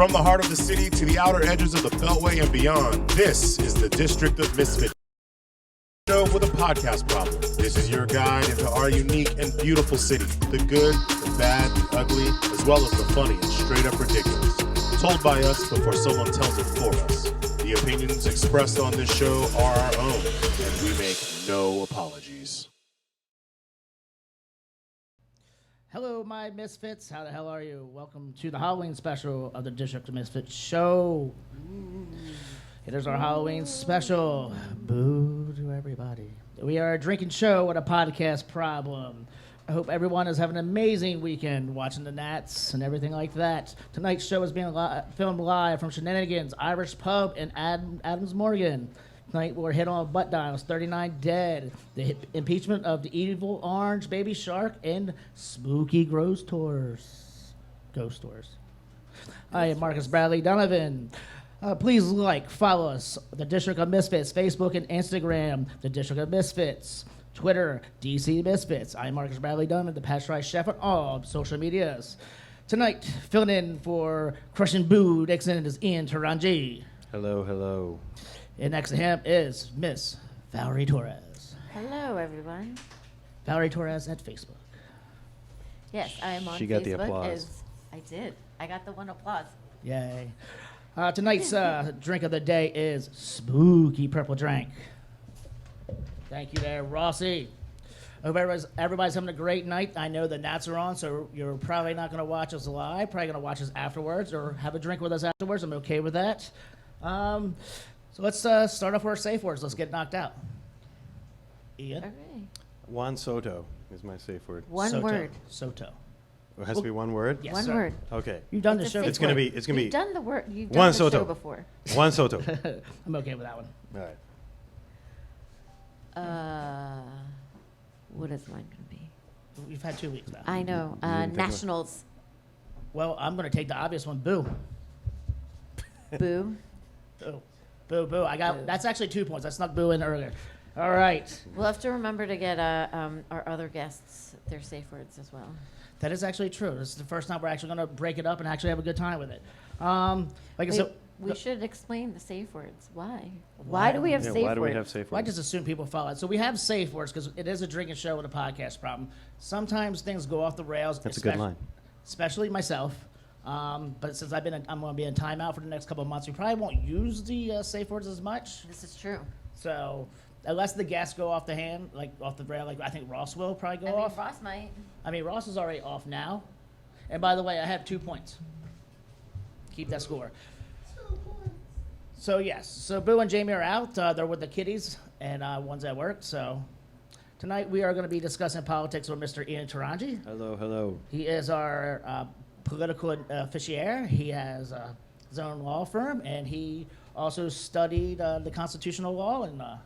From the heart of the city to the outer edges of the Beltway and beyond, this is the District of Misfits show with a podcast problem. This is your guide into our unique and beautiful city. The good, the bad, the ugly, as well as the funny and straight up ridiculous. Told by us before someone tells it for us. The opinions expressed on this show are our own, and we make no apologies. Hello, my Misfits. How the hell are you? Welcome to the Halloween special of the District of Misfits show. It is our Halloween special. Boo to everybody. We are a drinking show with a podcast problem. I hope everyone is having an amazing weekend watching the Nats and everything like that. Tonight's show is being filmed live from Shenanigans, Irish Pub in Adams Morgan. Tonight we're hit on butt dials, 39 dead, the impeachment of the evil orange baby shark, and spooky ghost tours. I am Marcus Bradley Donovan. Please follow us, the District of Misfits, Facebook and Instagram, the District of Misfits, Twitter, DC Misfits. I'm Marcus Bradley Donovan, the Pasteurized Chef on all social medias. Tonight, filling in for Crushing Boo Dixon is Ian Taranji. Hello, hello. And next to him is Miss Valerie Torres. Hello, everyone. Valerie Torres at Facebook. Yes, I am on Facebook. She got the applause. I did. I got the one applause. Yay. Tonight's drink of the day is Spooky Purple Drink. Thank you there, Rossi. Hope everybody's having a great night. I know the Nats are on, so you're probably not going to watch us live. Probably going to watch us afterwards or have a drink with us afterwards. I'm okay with that. So let's start off with our safe words. Let's get knocked out. Ian? Okay. Juan Soto is my safe word. One word. Soto. It has to be one word? Yes, One sir. word. Okay. You've done the It's a show. safe It's gonna word. be You've done the word. You've Juan done the Soto. show before. Juan Soto. I'm okay with that one. All right. What is mine gonna be? We've had 2 weeks now. I know. didn't think of it. Nationals. Well, I'm going to take the obvious one. Boo. Boo. Boo. Boo, boo. Boo. That's actually 2 points. I snuck boo in earlier. All right. We'll have to remember to get our other guests their safe words as well. That is actually true. This is the first time we're actually going to break it up and actually have a good time with it. Like I said, We should explain the safe words. Why? Why do we have Yeah, safe why do words? we have safe well, I words? just assume people follow it. So we have safe words because it is a drinking show with a podcast problem. Sometimes things go off the rails. That's a good line. Especially myself. But since I'm going to be in timeout for the next couple of months, we probably won't use the safe words as much. This is true. So unless the guests go off the hand, off the rail, I think Ross will probably go off. Ross might. I mean, Ross is already off now. And by the way, I have 2 points. Keep that score. 2 points. So, yes. So, Boo and Jamie are out. They're with the kiddies, and one's at work. So, tonight we are going to be discussing politics with Mr. Ian Taranji. Hello, hello. He is our political officier. He has his own law firm, and he also studied the constitutional law. And Well,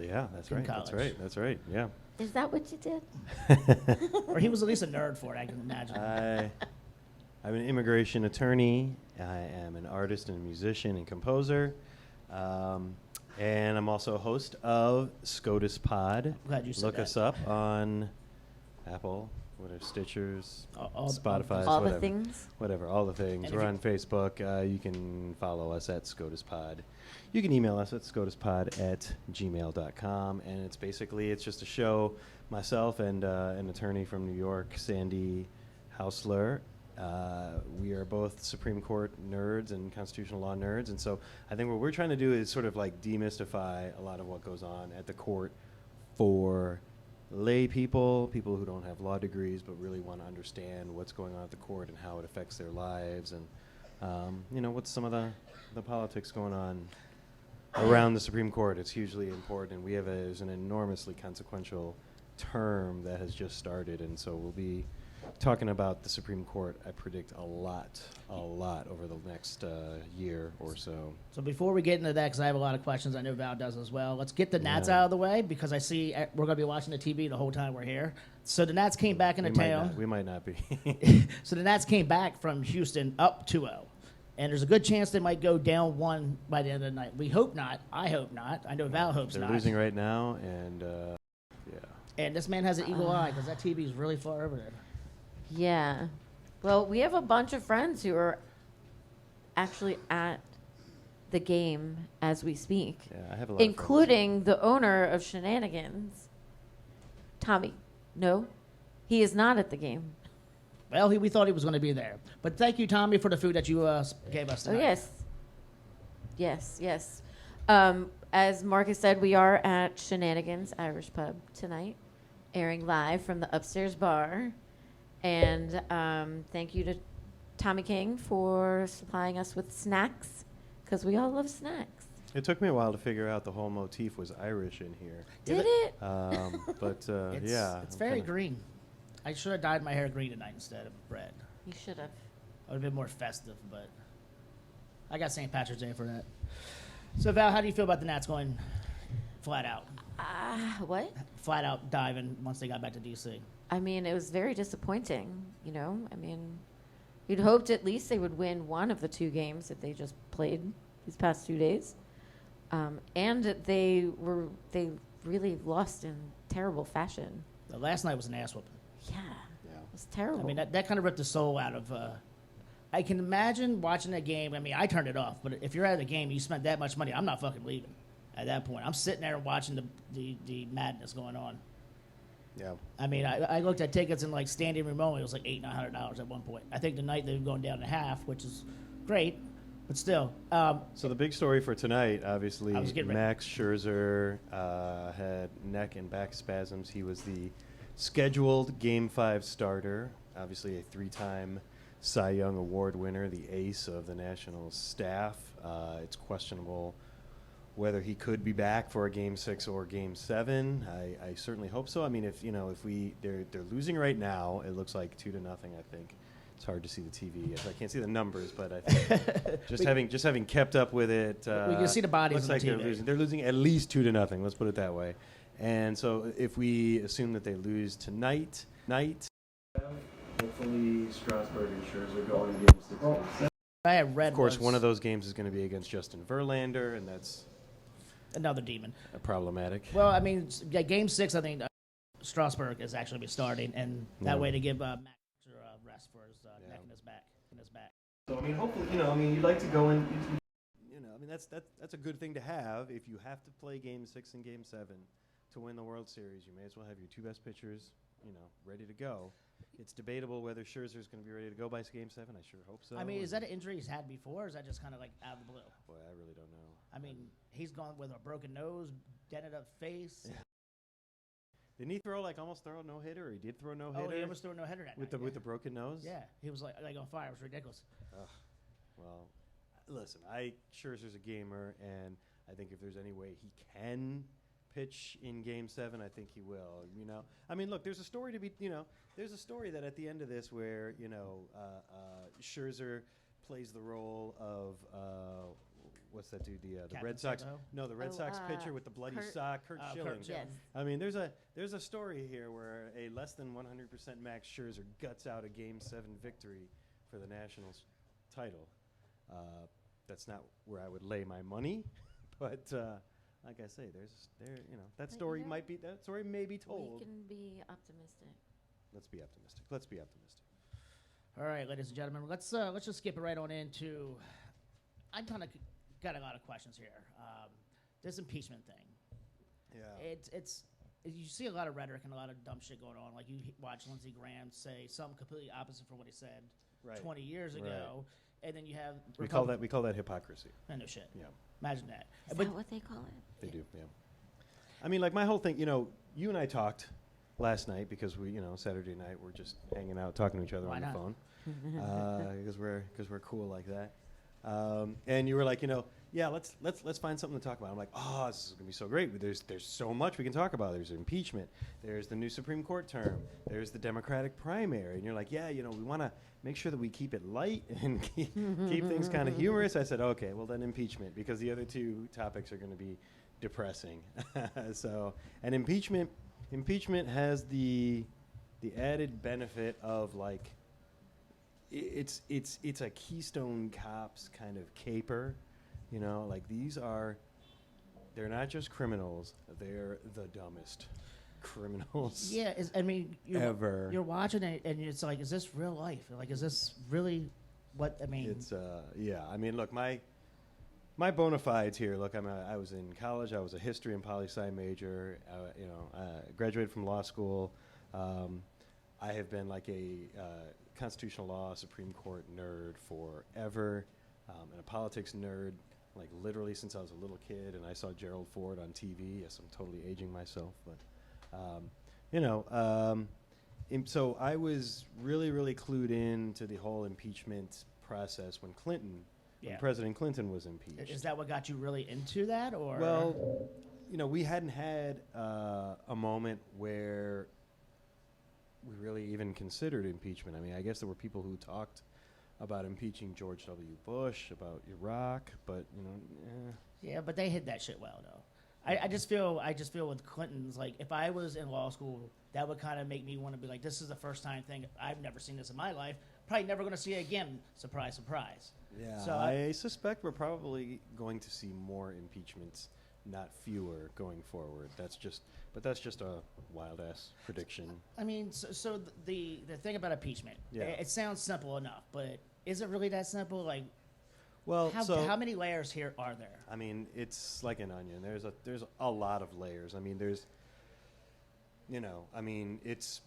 yeah, that's In right. college. That's right. Yeah. Is that what you did? or he was at least a nerd for it, I can imagine. I'm an immigration attorney. I am an artist and a musician and composer. And I'm also a host of SCOTUS Pod. Glad you said Look that. us up on Apple, whatever, Stitchers, Spotify, All whatever. the things. Whatever, all the things. And We're if on Facebook. You can follow us at SCOTUS Pod. You can email us at scotuspod@gmail.com. And it's just a show. Myself and an attorney from New York, Sandy Hausler. We are both Supreme Court nerds and constitutional law nerds. And so I think what we're trying to do is sort of demystify a lot of what goes on at the court for lay people who don't have law degrees but really want to understand what's going on at the court and how it affects their lives and what's some of the politics going on around the Supreme Court. It's hugely important. We have there's an enormously consequential term that has just started, and so we'll be talking about the Supreme Court, I predict a lot over the next year or so. So before we get into that, because I have a lot of questions, I know Val does as well, let's get the Nats out of the way, because I see we're going to be watching the TV the whole time we're here. So the Nats came back into town. We might not be. So the Nats came back from Houston up 2-0. And there's a good chance they might go down 1 by the end of the night. We hope not. I hope not. I know Val hopes They're not. losing right now, and yeah. And this man has an eagle eye, because that TV is really far over there. Yeah. Well, we have a bunch of friends who are actually at the game as we speak, Yeah, I have a lot of including the owner of Shenanigans, Tommy. No, he is not at the game. Well, we thought he was going to be there. But thank you, Tommy, for the food that you gave us Oh, tonight. yes. As Marcus said, we are at Shenanigans Irish Pub tonight, airing live from the upstairs bar. And thank you to Tommy King for supplying us with snacks, because we all love snacks. It took me a while to figure out the whole motif was Irish in here. Did it? But yeah. It's very green. I should have dyed my hair green tonight instead of red. You should have. I would have been more festive, but I got St. Patrick's Day for that. So, Val, how do you feel about the Nats going flat out? What? Flat out diving once they got back to D.C. I mean, it was very disappointing, you know? I mean, you'd hoped at least they would win one of the 2 games that they just played these past 2 days. And they really lost in terrible fashion. The last night was an ass whooping. Yeah. It was terrible. I mean, that kind of ripped the soul out of. I can imagine watching that game. I mean, I turned it off, but if you're at a game, you spent that much money. I'm not fucking leaving. At that point, I'm sitting there watching the madness going on. Yeah. I mean, I looked at tickets and like standing room only. It was like $800-900 at one point. I think tonight they were going down to half, which is great, but still. So the big story for tonight, obviously, I was getting ready. Max Scherzer had neck and back spasms. He was the scheduled Game 5 starter, obviously a 3-time Cy Young Award winner, the ace of the Nationals staff. It's questionable whether he could be back for a Game 6 or Game 7. I certainly hope so. I mean, if they're losing right now, it looks like 2-0. I think it's hard to see the TV. I can't see the numbers, but I think just having kept up with it, we can see the bodies looks on like the TV. they're losing. They're losing at least 2-0. Let's put it that way. And so if we assume that they lose tonight, hopefully Strasburg and Scherzer go in Game 6. Game 7. I have read. Of course, one of those games is going to be against Justin Verlander, and that's another demon. Problematic. Well, I mean, yeah, Game 6, I think Strasburg is actually be starting, and that way to give Max a rest for his neck and his back. So I mean, hopefully, you'd like to go in. I mean, that's a good thing to have. If you have to play Game 6 and Game 7 to win the World Series, you may as well have your 2 best pitchers, ready to go. It's debatable whether Scherzer's going to be ready to go by Game 7. I sure hope so. I mean, is that an injury he's had before, or is that just kind of like out of the blue? Boy, I really don't know. I mean, he's gone with a broken nose, dented up face. Yeah. Didn't he almost throw a no-hitter, or he did throw a no-hitter? Oh, he almost threw a no-hitter that night. With the broken nose? Yeah, he was like on fire. It was ridiculous. Ugh. Well, listen, Scherzer's a gamer, and I think if there's any way he can pitch in Game 7, I think he will. I mean, look, there's a story there's a story that at the end of this where Scherzer plays the role of what's that dude? The Red Sox. Santo? No, the Red Sox pitcher with the bloody sock, Kurt Schilling. Yes. I mean, there's a story here where a less than 100% Max Scherzer guts out a Game 7 victory for the Nationals title. That's not where I would lay my money, but like I say, that story may be told. We can be optimistic. Let's be optimistic. All right, ladies and gentlemen, let's just skip it right on into. I'm kind of got a lot of questions here. This impeachment thing. Yeah. It's you see a lot of rhetoric and a lot of dumb shit going on. Like you watch Lindsey Graham say something completely opposite from what he said 20 years ago, and then you have we call that hypocrisy. No shit. Yeah. Imagine that. Is that what they call it? They do. Yeah. I mean, like my whole thing. You and I talked last night because we, Saturday night we're just hanging out talking to each other on the phone because we're cool like that. And you were like, yeah, let's find something to talk about. I'm like, oh, this is gonna be so great. There's so much we can talk about. There's impeachment. There's the new Supreme Court term. There's the Democratic primary. And you're like, yeah, we want to make sure that we keep it light and keep things kind of humorous. I said, okay, well then impeachment, because the other 2 topics are going to be depressing. So, and impeachment has the added benefit of like. It's a Keystone Cops kind of caper, like they're not just criminals, they're the dumbest criminals. Yeah, ever. You're watching it and it's like, is this real life? Like, is this really What I mean, It's yeah. I mean, look, my bona fides here. Look, I was in college. I was a history and poli-sci major. Graduated from law school. I have been like a constitutional law Supreme Court nerd forever, and a politics nerd, like literally since I was a little kid. And I saw Gerald Ford on TV. Yes, I'm totally aging myself, but so I was really, really clued in to the whole impeachment process when President Clinton was impeached. is that what got you really into that, or? Well, we hadn't had a moment where we really even considered impeachment. I mean, I guess there were people who talked about impeaching George W. Bush, about Iraq, but Yeah, but they hid that shit well, though. I just feel with Clinton's, like, if I was in law school, that would kind of make me want to be like, this is the first time thing. I've never seen this in my life. Probably never going to see it again. Surprise, surprise. Yeah, So I suspect we're probably going to see more impeachments, not fewer, going forward. That's just a wild ass prediction. I mean, so the thing about impeachment, Yeah. it sounds simple enough, but is it really that simple? Like, Well, how many layers here are there? I mean, it's like an onion. There's a lot of layers. I mean, it's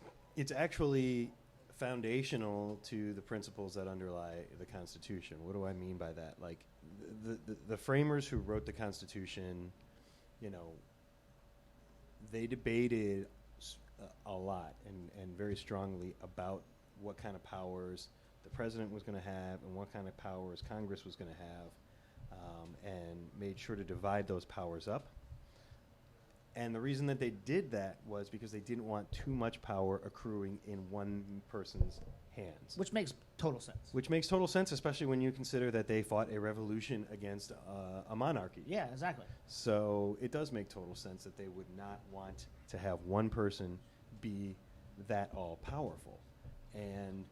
actually foundational to the principles that underlie the Constitution. What do I mean by that? Like, the framers who wrote the Constitution, they debated a lot and very strongly about what kind of powers the president was going to have and what kind of powers Congress was going to have, and made sure to divide those powers up. And the reason that they did that was because they didn't want too much power accruing in one person's hands. Which makes total sense. Which makes total sense, especially when you consider that they fought a revolution against a monarchy. Yeah, exactly. So it does make total sense that they would not want to have one person be that all-powerful. And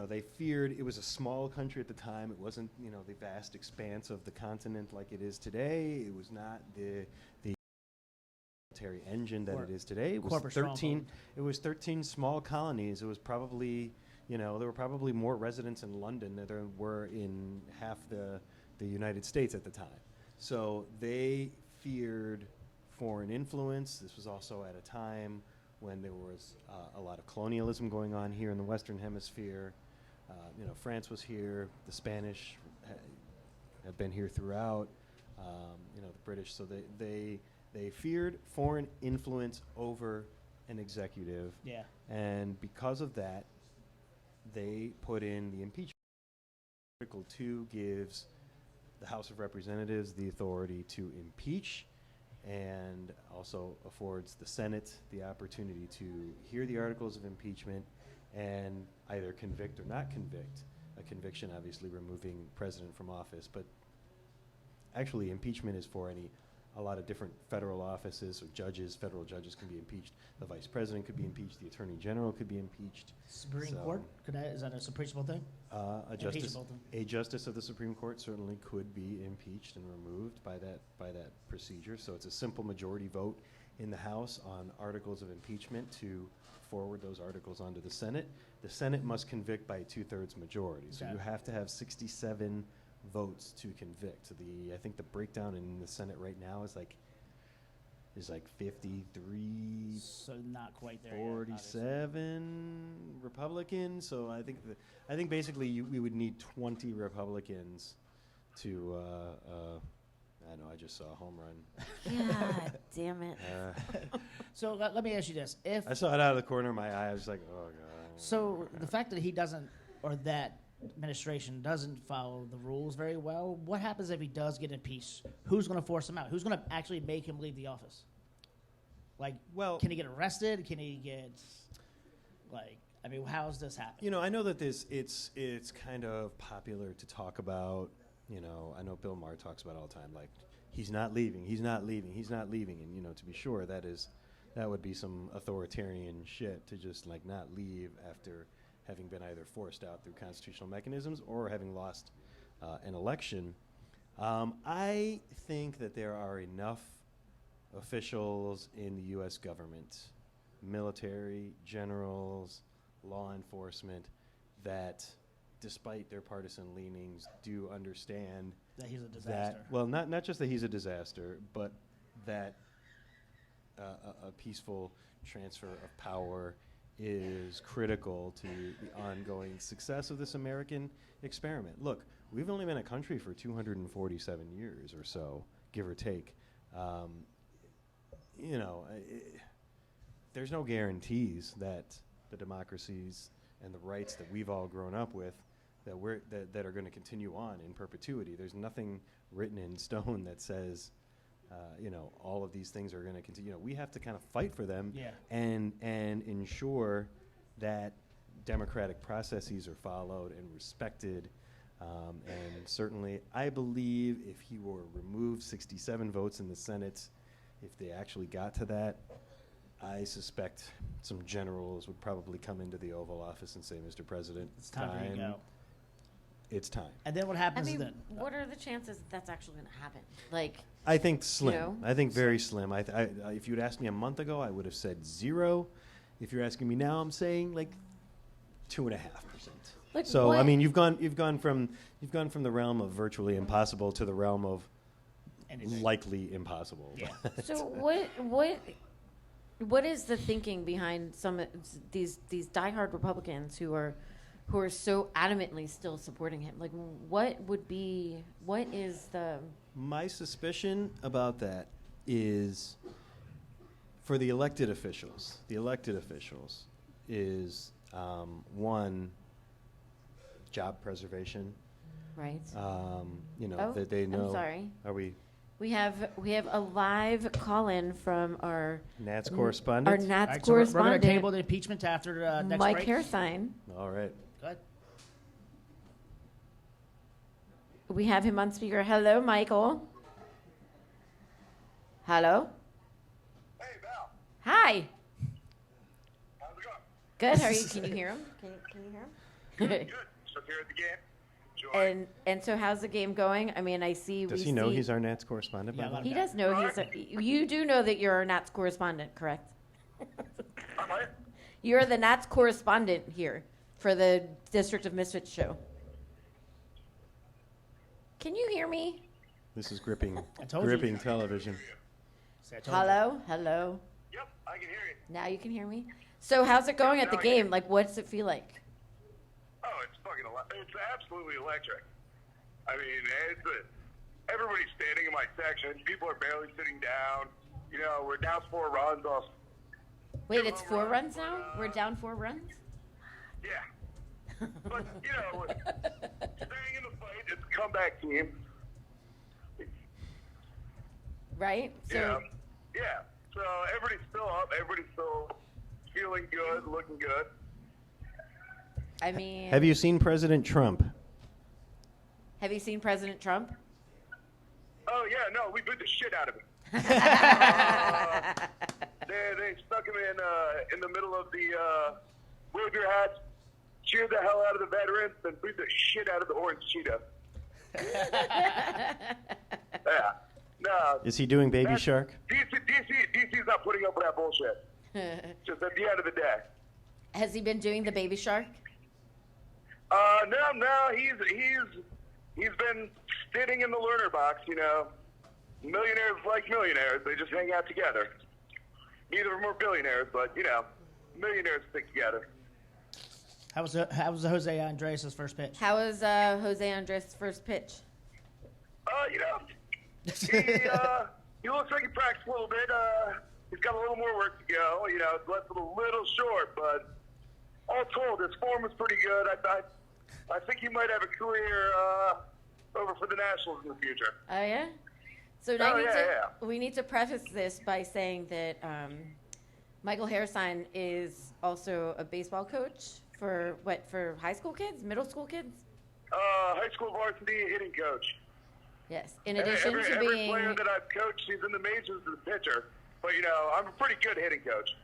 they feared it was a small country at the time. It wasn't, the vast expanse of the continent like it is today. It was not the military engine that it is today. It was corporate 13. stronghold. It was 13 small colonies. It was probably, there were probably more residents in London than there were in half the United States at the time. So they feared foreign influence. This was also at a time when there was a lot of colonialism going on here in the Western Hemisphere. France was here. The Spanish had been here throughout. The British. So they feared foreign influence over an executive. Yeah. And because of that, they put in the impeachment. Article 2 gives the House of Representatives the authority to impeach, and also affords the Senate the opportunity to hear the articles of impeachment and either convict or not convict. A conviction, obviously, removing president from office, but actually impeachment is for a lot of different federal offices. So federal judges can be impeached. The vice president could be impeached. The attorney general could be impeached. Supreme Court? Is that a impeachable thing? A justice of the Supreme Court certainly could be impeached and removed by that procedure. So it's a simple majority vote in the House on articles of impeachment to forward those articles onto the Senate. The Senate must convict by a 2/3 majority. So you have to have 67 votes to convict. So I think the breakdown in the Senate right now is like 53, So not quite there 47 Republicans. So I think basically we would need 20 Republicans to I know, I just saw a home run. God damn it. So let me ask you this: I saw it out of the corner of my eye. I was like, oh god. So the fact that he doesn't, or that administration doesn't follow the rules very well, what happens if he does get impeached? Who's going to force him out? Who's going to actually make him leave the office? Like, can he get arrested? Can he get, how does this happen? I know that it's kind of popular to talk about. I know Bill Maher talks about it all the time, like, he's not leaving, he's not leaving, he's not leaving. And, to be sure, that would be some authoritarian shit to just, not leave after having been either forced out through constitutional mechanisms or having lost an election. I think that there are enough officials in the U.S. government, military, generals, law enforcement, that despite their partisan leanings, do understand That he's a disaster. not just that he's a disaster, but that a peaceful transfer of power is critical to the ongoing success of this American experiment. Look, we've only been a country for 247 years or so, give or take. There's no guarantees that the democracies and the rights that we've all grown up with that are going to continue on in perpetuity. There's nothing written in stone that says, all of these things are going to continue. We have to kind of fight for them and ensure that democratic processes are followed and respected. And certainly, I believe if he were removed 67 votes in the Senate, if they actually got to that, I suspect some generals would probably come into the Oval Office and say, Mr. President, It's time for you to go. It's time. And then what I happens mean, then? what are the chances that's actually going to happen? Like, I think slim. You know? I think very slim. If you'd asked me a month ago, I would have said 0. If you're asking me now, I'm saying like 2.5%. Like So what? I mean, you've gone from the realm of virtually impossible to the realm of Anything. likely impossible. Yeah. So what is the thinking behind some of these diehard Republicans who are so adamantly still supporting him? Like, what is the... My suspicion about that is for the elected officials. The elected officials is one, job preservation. Right. That they know. I'm sorry. Are we We have a live call-in from our Nats our correspondent? Nats All right, so we're going to correspondent, table the impeachment to after next Mike break. Hairsign. All right. Go ahead. We have him on speaker. Hello, Michael. Hello. Hey, Val. Hi. How's it going? Good. How are you? Can you hear him? Can you hear him? Good. So here at the game. Enjoy. and so how's the game going? I mean, Does he know he's our Nats correspondent? Yeah, by the way? He does know you do know that you're our Nats correspondent, correct? I'm right. You're the Nats correspondent here for the District of Misfits show. Can you hear me? This is gripping told you. gripping television. See, I told you. Hello. Yep, I can hear you. Now you can hear me. So how's it going at the Now I can. game? Like, what's it feel like? Oh, it's it's absolutely electric. I mean, everybody's standing in my section. People are barely sitting down. We're down 4 runs off. Wait, it's 4 runs now? We're down 4 runs? Yeah. But, staying in the fight, it's a comeback team. Right? So Yeah. So everybody's still up. Everybody's still feeling good, looking good. I mean, Have you seen President Trump? have you seen President Trump? Oh, yeah, no, we beat the shit out of him. They stuck him in the middle of the wave your hats, cheered the hell out of the veterans, and beat the shit out of the orange cheetah. Yeah. No. Is he doing Baby Shark? DC's not putting up with that bullshit. Just at the end of the day. Has he been doing the baby shark? No, he's been sitting in the learner box, Millionaires like millionaires, they just hang out together. Neither of them are billionaires, but, millionaires stick together. How was Jose Andres' first pitch? How was Jose Andres' first pitch? He looks like he practiced a little bit. He's got a little more work to go. It's left a little short, but all told, his form was pretty good. I think he might have a career over for the Nationals in the future. Oh, yeah? So now we need to preface this by saying that Michael Hairsign is also a baseball coach for high school kids, middle school kids? High school varsity hitting coach. Yes. In addition to every being player that I've coached, he's in the majors as a pitcher. But, I'm a pretty good hitting coach.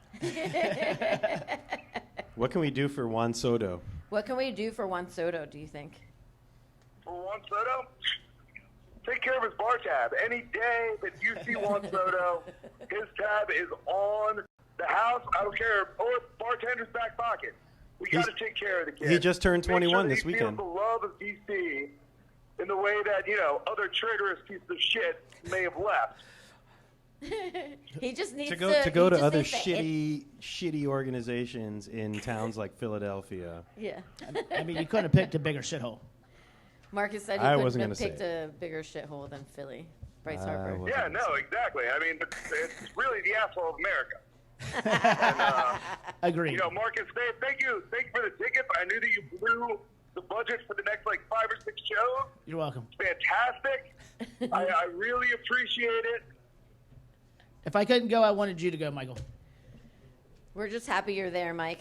What can we do for Juan Soto? What can we do for Juan Soto, do you think? For Juan Soto, take care of his bar tab. Any day that you see Juan Soto, his tab is on the house. I don't care. Or bartender's back pocket. We got to take care of the kid. He just turned 21 Make this sure that he weekend. feels the love of DC in the way that, other traitorous pieces of shit may have left. He just needs to go to other shitty organizations in towns like Philadelphia. Yeah. I mean, you couldn't have picked a bigger shithole. Marcus said he I couldn't wasn't have gonna say picked a bigger shithole than Philly. Bryce I Harper. wasn't Yeah, gonna no, say. exactly. I mean, it's really the asshole of America. Agreed. Marcus, thank you for the tickets. I knew that you blew the budget for the next 5 or 6 shows. You're welcome. It's fantastic. I really appreciate it. If I couldn't go, I wanted you to go, Michael. We're just happy you're there, Mike.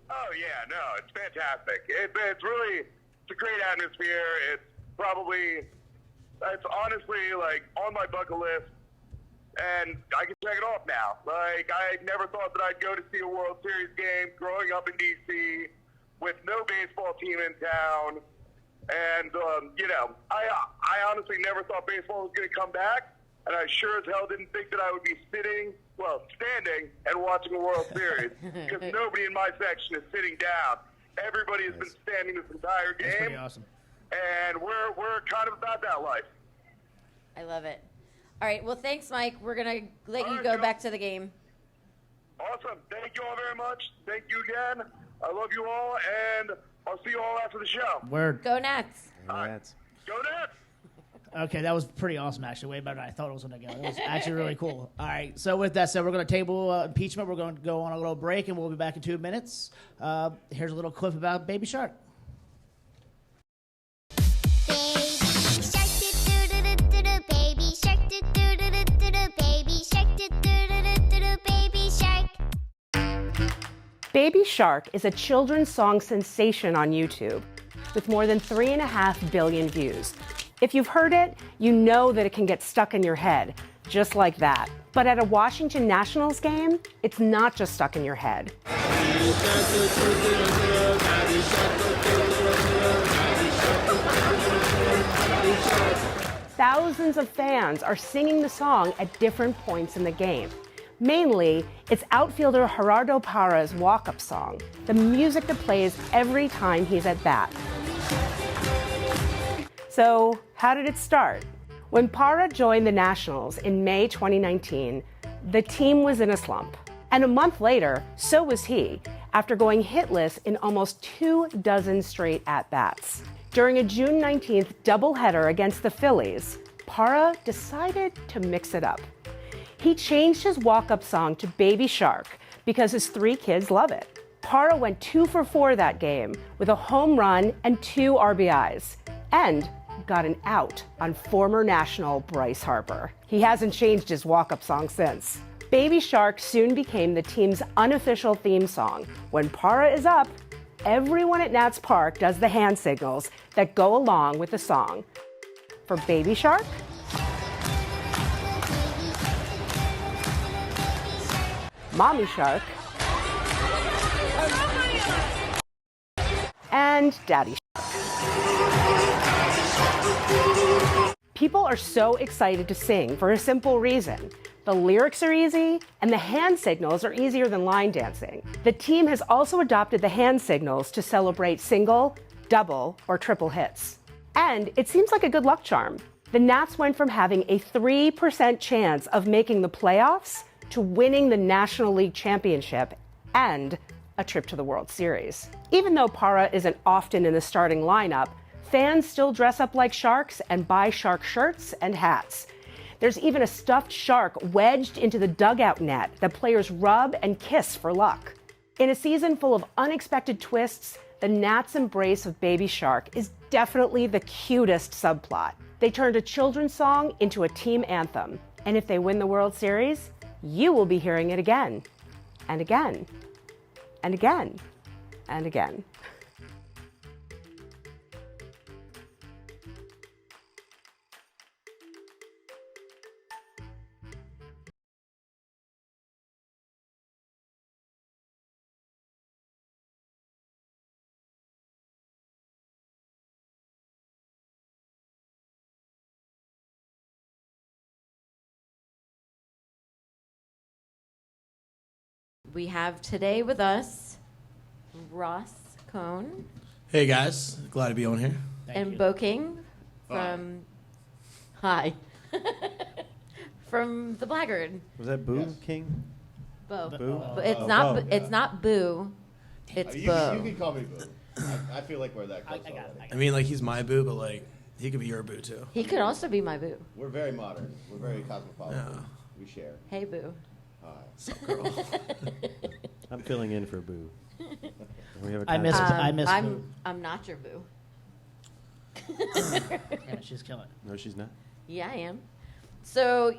Oh yeah, no, it's fantastic. It's a great atmosphere. It's honestly on my bucket list, and I can check it off now. I never thought that I'd go to see a World Series game growing up in DC with no baseball team in town, and I honestly never thought baseball was going to come back. And I sure as hell didn't think that I would be standing and watching a World Series, because nobody in my section is sitting down. Everybody has been standing this entire game. That's pretty awesome. And we're kind of about that life. I love it. All right. Well, thanks, Mike. We're going to let All you right, go Joe. back to the game. Awesome. Thank you all very much. Thank you again. I love you all, and I'll see you all after the show. Word. Go Nats. That's- Go Nets! Okay, that was pretty awesome, actually. Way better than I thought it was going to go. It was actually really cool. All right, so with that said, we're going to table impeachment. We're going to go on a little break, and we'll be back in 2 minutes. Here's a little clip about Baby Shark. Baby Shark is a children's song sensation on YouTube with more than 3.5 billion views. If you've heard it, you know that it can get stuck in your head, just like that. But at a Washington Nationals game, it's not just stuck in your head. Thousands of fans are singing the song at different points in the game. Mainly, it's outfielder Gerardo Parra's walk-up song, the music that plays every time he's at bat. So, how did it start? When Parra joined the Nationals in May 2019, the team was in a slump. And a month later, so was he, after going hitless in almost 24 straight at-bats. During a June 19th doubleheader against the Phillies, Parra decided to mix it up. He changed his walk-up song to Baby Shark because his 3 kids love it. Parra went 2 for 4 that game with a home run and 2 RBIs, and got an out on former National Bryce Harper. He hasn't changed his walk-up song since. Baby Shark soon became the team's unofficial theme song. When Parra is up, everyone at Nats Park does the hand signals that go along with the song. For Baby Shark, Mommy Shark, and Daddy Shark. People are so excited to sing for a simple reason. The lyrics are easy, and the hand signals are easier than line dancing. The team has also adopted the hand signals to celebrate single, double, or triple hits. And it seems like a good luck charm. The Nats went from having a 3% chance of making the playoffs to winning the National League Championship and a trip to the World Series. Even though Parra isn't often in the starting lineup, fans still dress up like sharks and buy shark shirts and hats. There's even a stuffed shark wedged into the dugout net that players rub and kiss for luck. In a season full of unexpected twists, the Nats' embrace of Baby Shark is definitely the cutest subplot. They turned a children's song into a team anthem. And if they win the World Series, you will be hearing it again, and again, and again, and again. We have today with us Ross Cohn. Hey guys, glad to be on here. And Bo King from Hi. From The Blackguard. Was that Boo King? Bo. Boo? It's not Boo. It's You Bo. can call me Boo. I feel like we're that close already. I mean, like he's my boo, but like he could be your boo too. He could also be my Boo. We're very modern. We're very cosmopolitan. Yeah. We share. Hey Boo. Hi. Sup, girl? I'm filling in for Boo. We have a I miss contest. I miss Boo. I'm not your Boo. Yeah, she's killing it. No, she's not. Yeah, I am. So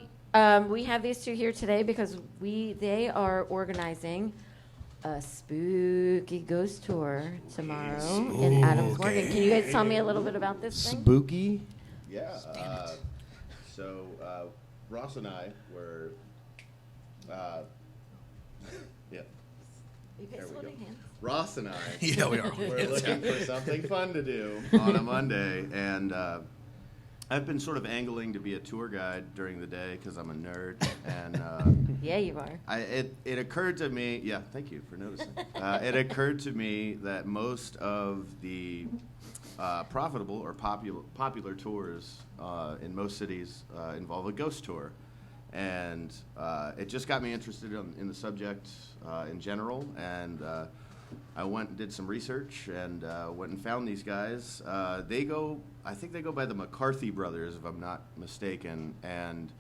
we have these two here today because they are organizing a spooky ghost tour tomorrow in Adams Morgan. Can you guys tell me a little bit about this thing? Spooky? Yeah. So Ross and I were. Yeah. You guys There we holding go. hands? Ross and I. Yeah, we are. We're looking for something fun to do on a Monday, and I've been sort of angling to be a tour guide during the day because I'm a nerd, and Yeah, you are. it occurred to me. Yeah, thank you for noticing. It occurred to me that most of the profitable or popular tours in most cities involve a ghost tour, and it just got me interested in the subject in general, and I went and did some research and went and found these guys. I think they go by the McCarthy brothers, if I'm not mistaken. And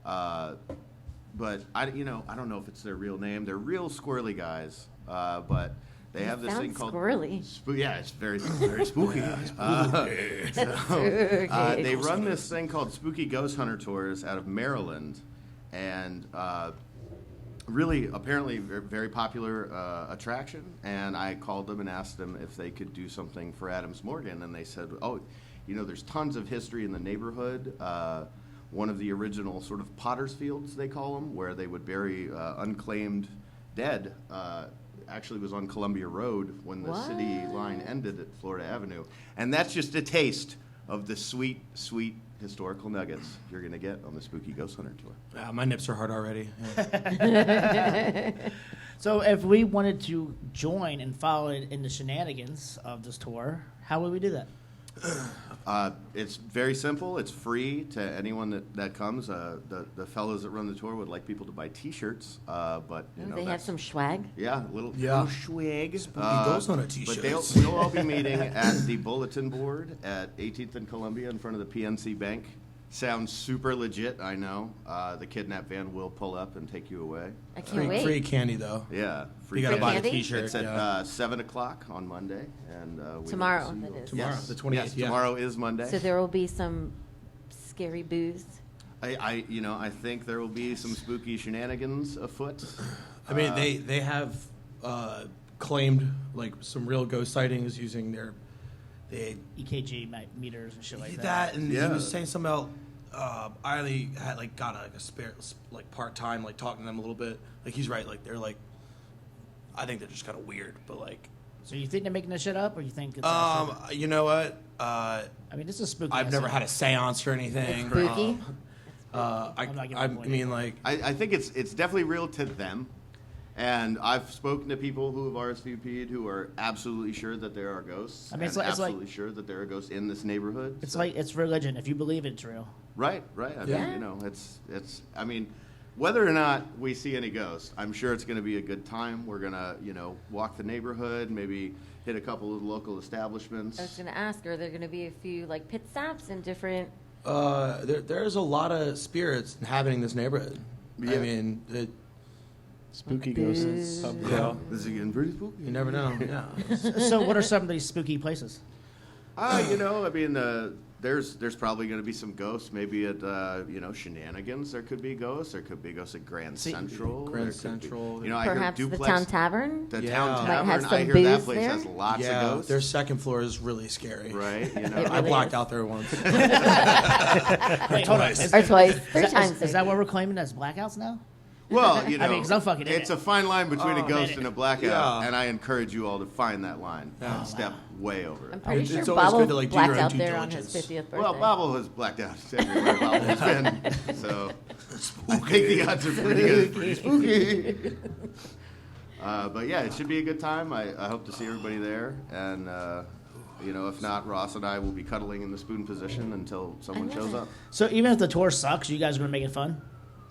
but I don't know if it's their real name. They're real squirrely guys, but they have this thing called squirrely. Yeah, it's very very spooky. They run this thing called Spooky Ghost Hunter Tours out of Maryland, and really, apparently, very popular attraction. And I called them and asked them if they could do something for Adams Morgan, and they said, "Oh, there's tons of history in the neighborhood. One of the original sort of potter's fields, they call them, where they would bury unclaimed dead, actually was on Columbia Road when the city line ended at Florida Avenue. And that's just a taste of the sweet, sweet historical nuggets you're going to get on the Spooky Ghost Hunter Tour. My nips are hard already. So if we wanted to join and follow in the shenanigans of this tour, how would we do that? It's very simple. It's free to anyone that comes. The fellows that run the tour would like people to buy T-shirts, but They have some swag. Yeah, little swag. Spooky Ghost Hunter But T-shirts. we'll all be meeting at the bulletin board at 18th and Columbia in front of the PNC Bank. Sounds super legit, I know. The kidnap van will pull up and take you away. I can't wait. Free candy though. Yeah, You gotta Free buy candy? the T-shirt. It's at 7 o'clock on Monday, and we Tomorrow, hope to see that you. is. Tomorrow, Yes, the 28th, Yes, yeah. tomorrow is Monday. So there will be some scary booze. I think there will be some spooky shenanigans afoot. I mean, they have claimed like some real ghost sightings using their EKG meters and shit like that. that, and Yeah. he was saying something about. I only had got a spare part time talking to them a little bit. Like he's right. Like they're I think they're just kind of weird, but So you think they're making this shit up, or you think it's you know what? I mean, this is spooky. I've never had a seance or anything. Spooky. I mean, I think it's definitely real to them. And I've spoken to people who have RSVP'd who are absolutely sure that there are ghosts. I mean, it's and like- absolutely sure that there are ghosts in this neighborhood. It's So- like it's religion. If you believe it's real. Right. I Yeah. mean, it's. I mean, whether or not we see any ghosts, I'm sure it's going to be a good time. We're gonna, walk the neighborhood, maybe hit a couple of local establishments. I was going to ask, are there going to be a few pit stops in different? there's a lot of spirits inhabiting this neighborhood. I Yeah. mean, Spooky Booze. ghosts. yeah, This is getting pretty spooky. you never know. Yeah. So what are some of these spooky places? I mean, there's probably going to be some ghosts. Maybe at Shenanigans, there could be ghosts. There could be ghosts at Grand Central. Grand There could be- Central. I hear Perhaps the Duplex. Town Tavern? The Yeah. Town Might Tavern. have I some hear that booze place there. has lots Yeah, of ghosts. their second floor is really scary. Right? I blacked out there once. Wait, hold on. Or twice. Three times. Is that what we're claiming as blackouts now? Well, I mean, 'cause I'm fucking in it's it. a fine line between a ghost man. and a blackout, Yeah. and I encourage you all to find that line Yeah. and step way over I'm it. pretty It's sure always Bobble good to, do your blacked own out due there on his diligence. 50th birthday. Well, Bobble has blacked out everywhere Bobble has been, so I think the odds are pretty good. It's pretty spooky. But yeah, it should be a good time. I hope to see everybody there. And, if not, Ross and I will be cuddling in the spoon position until someone shows up. So even if the tour sucks, you guys are going to make it fun?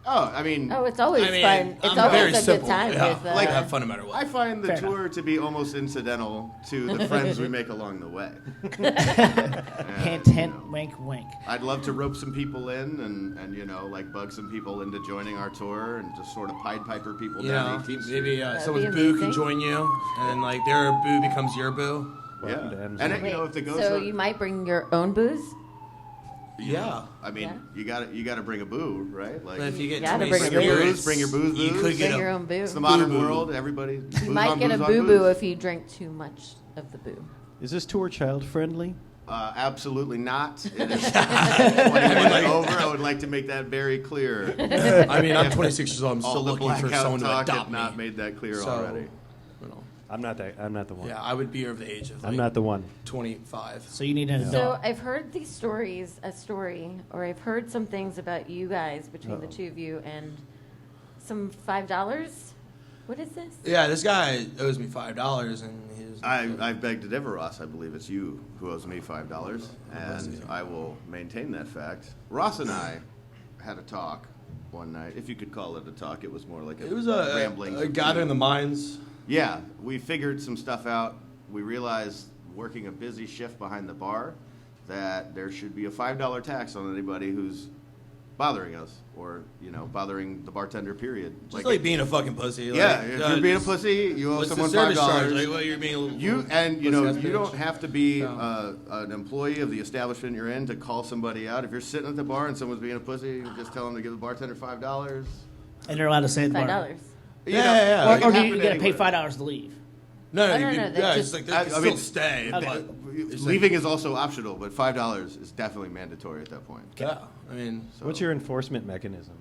Oh, I mean... Oh, it's always fun. It's I'm very always a simple. good time. Yeah. With, Like, have fun no matter what. I find the Fair tour to be almost incidental to the friends we make along the way. Hint, hint, wink, wink. I'd love to rope some people in and bug some people into joining our tour and just sort of Pied Piper people down 18th Street. Maybe That'd someone's be boo amazing. can join you, and like their boo becomes your boo. Welcome to Yeah. Amazon. And if the ghost So hunt- you might bring your own booze? Yeah. I mean, Yeah. you gotta bring a boo, right? Like But if you get gotta 20 bring your spirits, bring your booze, you booze. could get Bring a your own boo. it's the modern Boo-boo. world. Everybody booze You might on get a booze on boo-boo booze. if you drink too much of the boo. Is this tour child friendly? Absolutely not. It is 21 over. I would like to make that very clear. I mean, I'm 26 years old. I'm All still the looking for blackout someone to talk adopt have me. not made that clear So, already. you know, I'm not the one. yeah, I would be over the age of. Like, I'm not the one. 25. So you need an So adult. I've heard these stories, or I've heard some things about you guys between the two of you, and some $5. What is this? Yeah, this guy owes me $5, and he's. I beg to differ, Ross. I believe it's you who owes me $5, and I will maintain that fact. Ross and I had a talk one night. If you could call it a talk, it was more like It was a rambling. gathering the minds. Yeah, we figured some stuff out. We realized, working a busy shift behind the bar, that there should be a $5 tax on anybody who's bothering us or, bothering the bartender, period. Just like being a fucking pussy. yeah, like, if you're being a pussy, you owe what's someone the service charge? $5. Like, well, you're being a little. You pussy-ass you don't bitch. have to be No. an employee of the establishment you're in to call somebody out. If you're sitting at the bar and someone's being a pussy, you just tell them to give the bartender $5. And you're allowed to say the bar. $5. You Yeah, know, yeah, yeah. it Or can do happen you got to pay anywhere. $5 to leave? No, no, you- no, that yeah, just- it's like they can still stay. Okay. But it's Leaving like, is also optional, but $5 is definitely mandatory at that point. yeah, I mean, So, What's your enforcement mechanism?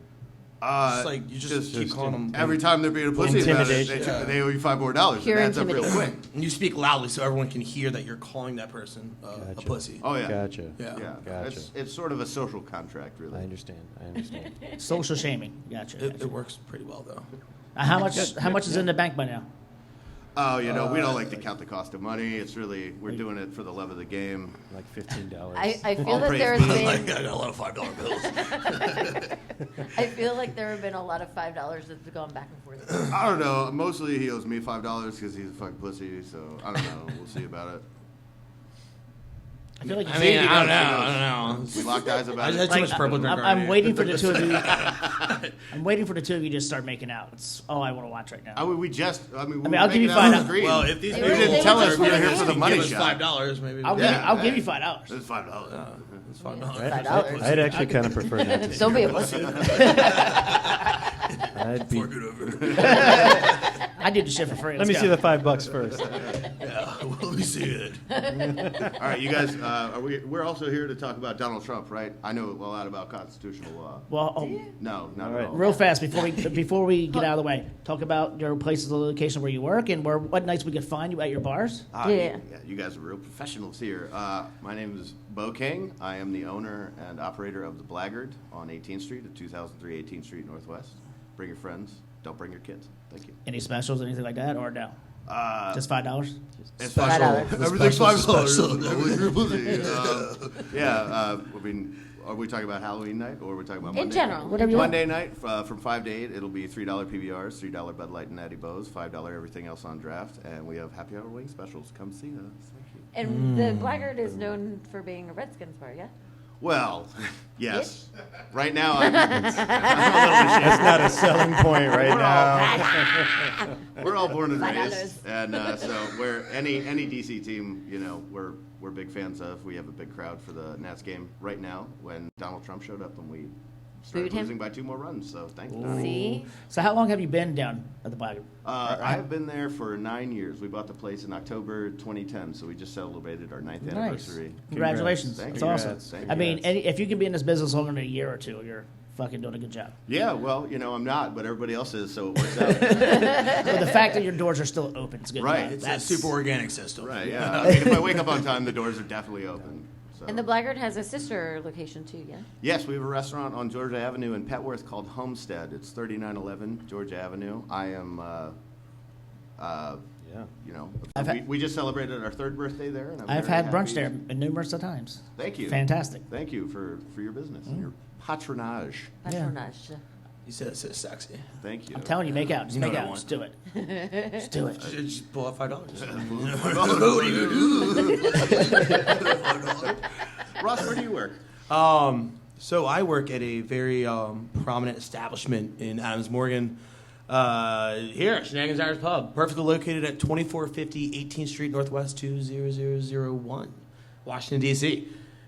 it's like you just keep calling them. every time they're being a pussy about it, Intimidation. they owe you $5 more. Pure It adds up real quick. intimidation. And you speak loudly so everyone can hear that you're calling that person a Gotcha. pussy. Oh yeah, Gotcha. Yeah. yeah. Gotcha. It's sort of a social contract, really. I understand. Social shaming. Gotcha. It works pretty well though. How much is in the bank by now? Oh, we don't like to count the cost of money. It's really, we're doing it for the love of the game. Like $15. I feel All that praise there's be to been Like, I got a lot of $5 bills. I feel like there have been a lot of $5 that's gone back and forth. I don't know. Mostly he owes me $5 because he's a fucking pussy. So I don't know. We'll see about it. I feel like I mean, I don't know. We locked eyes I about just it. had too much purple drink I'm already. waiting for the two of you. I'm waiting for the two of you to start making out. It's all I want to watch right now. I mean, I'll give you $5. Well, if these They people were- they tell were us just we were gonna here for the give money give us shot. $5, maybe. I'll Yeah. give you $5. It's $5. It's $5. $5. I'd actually kind of prefer not to. Don't be a pussy. I'd be, Fork it over. I do the shit for free. let me see the $5 first. Yeah, let me see it. All right, you guys. We're also here to talk about Donald Trump, right? I know a lot about constitutional law. Well, No, not All at right. all. real fast before we get out of the way, talk about your places, the location where you work, and what nights we could find you at your bars. Yeah. You guys are real professionals here. My name is Bo King. I am the owner and operator of The Blackguard on 18th Street at 2003 18th Street Northwest. Bring your friends. Don't bring your kids. Thank you. Any specials, anything like that, or no? Just $5. It's $5. Everything's Special. $5. Yeah. I mean, are we talking about Halloween night or are we talking about Monday In general. night? Whatever you want. Monday night from 5 to 8, it'll be $3 PBRs, $3 Bud Light and Natty Bows, $5 everything else on draft, and we have happy hour wing specials. Come see us. Thank you. And the Blackguard is known for being a Redskins bar, yeah? Well, yes. Right now, I'm That's not a selling point right now. we're all born and $5. raised, and so we're any DC team, we're big fans of. We have a big crowd for the Nats game right now. When Donald Trump showed up, and we started Booed him? losing by 2 more runs. So thank you. Donald. See? So how long have you been down at the Blackguard? I have been there for 9 years. We bought the place in October 2010, so we just celebrated our 9th Nice. anniversary. Congratulations. Thank That's you. awesome. Congrats. Thank I you. mean, Congrats. if you can be in this business longer than a year or two, you're fucking doing a good job. Yeah, well, I'm not, but everybody else is, so it works out. But the fact that your doors are still open is good. Right. enough. It's That's a super organic system. Right, yeah. I mean, if I wake up on time, the doors are definitely open. So. And the Blackguard has a sister location too, yeah? Yes, we have a restaurant on Georgia Avenue in Petworth called Homestead. It's 3911 Georgia Avenue. I am You know, I've had- we just celebrated our 3rd birthday there, and I've very had brunch happy. there numerous of times. Thank you. Fantastic. Thank you for your business and your patronage. Patronage. You said it's so sexy. Thank you. I'm telling you, make out. Just You know make what I out. want. Just do it. Just do it. Just pull out $5. Ross, where do you work? So I work at a very prominent establishment in Adams Morgan. Here at Shenanigans Irish Pub, perfectly located at 2450 18th Street Northwest 20001, Washington, D.C.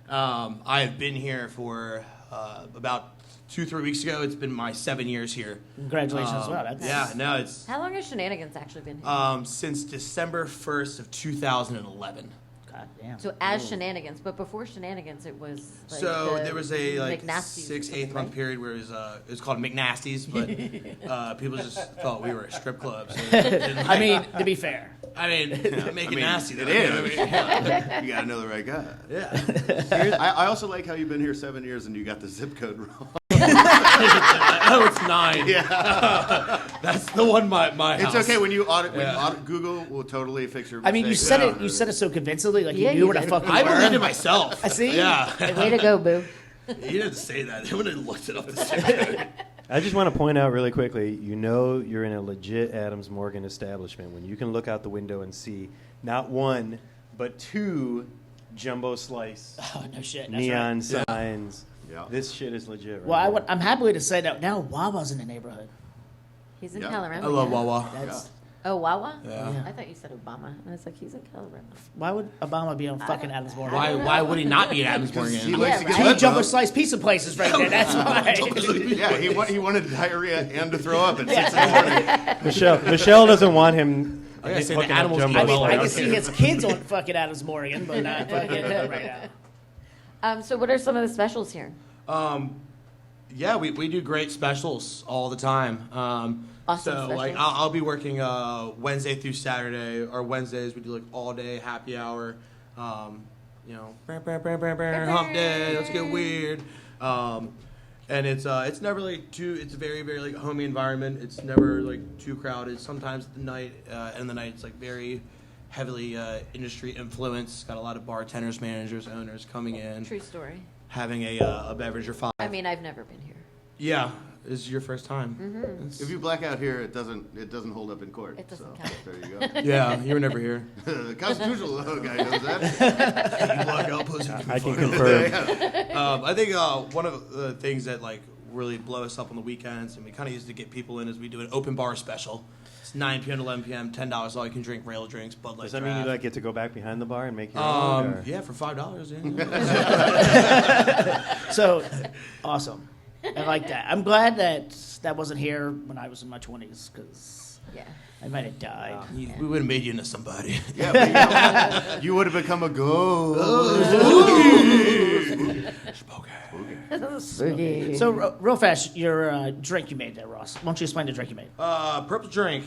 I have been here for about 2-3 weeks ago. It's been my 7 years here. Congratulations as well. That's, Yeah, no, it's How long has Shenanigans actually been here? since December 1st of 2011. God damn. So as Shenanigans, but before Shenanigans, it was like So the there was a McNasty's or 6-8 something, month right? period where it was called McNasty's, but people just thought we were a strip club. So they didn't I like- mean, to be fair. make it nasty. It though, you know what I is. mean? You got to know the right guy. Yeah. I also like how you've been here 7 years and you got the zip code wrong. Oh, it's 9. Yeah. That's the one. My It's house. okay when you audit. Yeah. Google will totally fix your. I mean, you mistakes. said it. You said it so convincingly, like Yeah, you knew you where the did. fuck you I were. believed it myself. I see. Yeah. Way to go, boo. You didn't say that. They would have looked it up. The I just want to point out really quickly, you know you're in a legit Adams Morgan establishment when you can look out the window and see not one, but 2 jumbo slice Oh no shit. That's neon right. signs. Yeah. This shit is legit. Right Well, now. I'm happy to say that now Wawa's in the neighborhood. He's in Yeah. Colorado. I love yeah. Wawa. That's Oh, Wawa? Yeah. I thought you said Obama. And I was like, he's in Colorado. why would Obama be on fucking Adams Morgan? Why would he not be at Adams Morgan? He likes to get right. wet, 2 jumbo though. slice pizza places right there. That's why. Yeah, he wanted diarrhea and to throw up at 6 in the morning. Michelle doesn't want him. I gotta say, the hooking up animals jumbo I mean, I can slices. see his kids on fucking Adams Morgan, but not fucking him right now. So what are some of the specials here? Yeah, we do great specials all the time. Awesome So like specials. I'll be working Wednesday through Saturday, or Wednesdays we do like all day happy hour. You know, hump day. Let's get weird. And it's never like too. It's a very very like homey environment. It's never like too crowded. Sometimes at the night and the night it's like very heavily industry influence. Got a lot of bartenders, managers, owners coming in, True story. having a beverage or 5. I mean, I've never been here. Yeah, this is your first time. Mm-hmm. If you black out here, it doesn't hold up in court. It doesn't so count. there you go. Yeah, you were never here. The constitutional guy knows that. You black out, pussy. I can confirm. I think one of the things that like really blow us up on the weekends, and we kind of used to get people in, is we do an open bar special. It's 9 p.m. to 11 p.m. $10 all you can drink, rail drinks, Bud Light. Does that mean you draft. like get to go back behind the bar and make your own? Or? Yeah, for $5. Yeah. So, awesome. I like that. I'm glad that wasn't here when I was in my 20s, because Yeah. I might have died. We would have made you into somebody. Yeah, but you would have become a ghost. Spooky. So, real fast, your drink you made there, Ross. Why don't you explain the drink you made? Purple drink.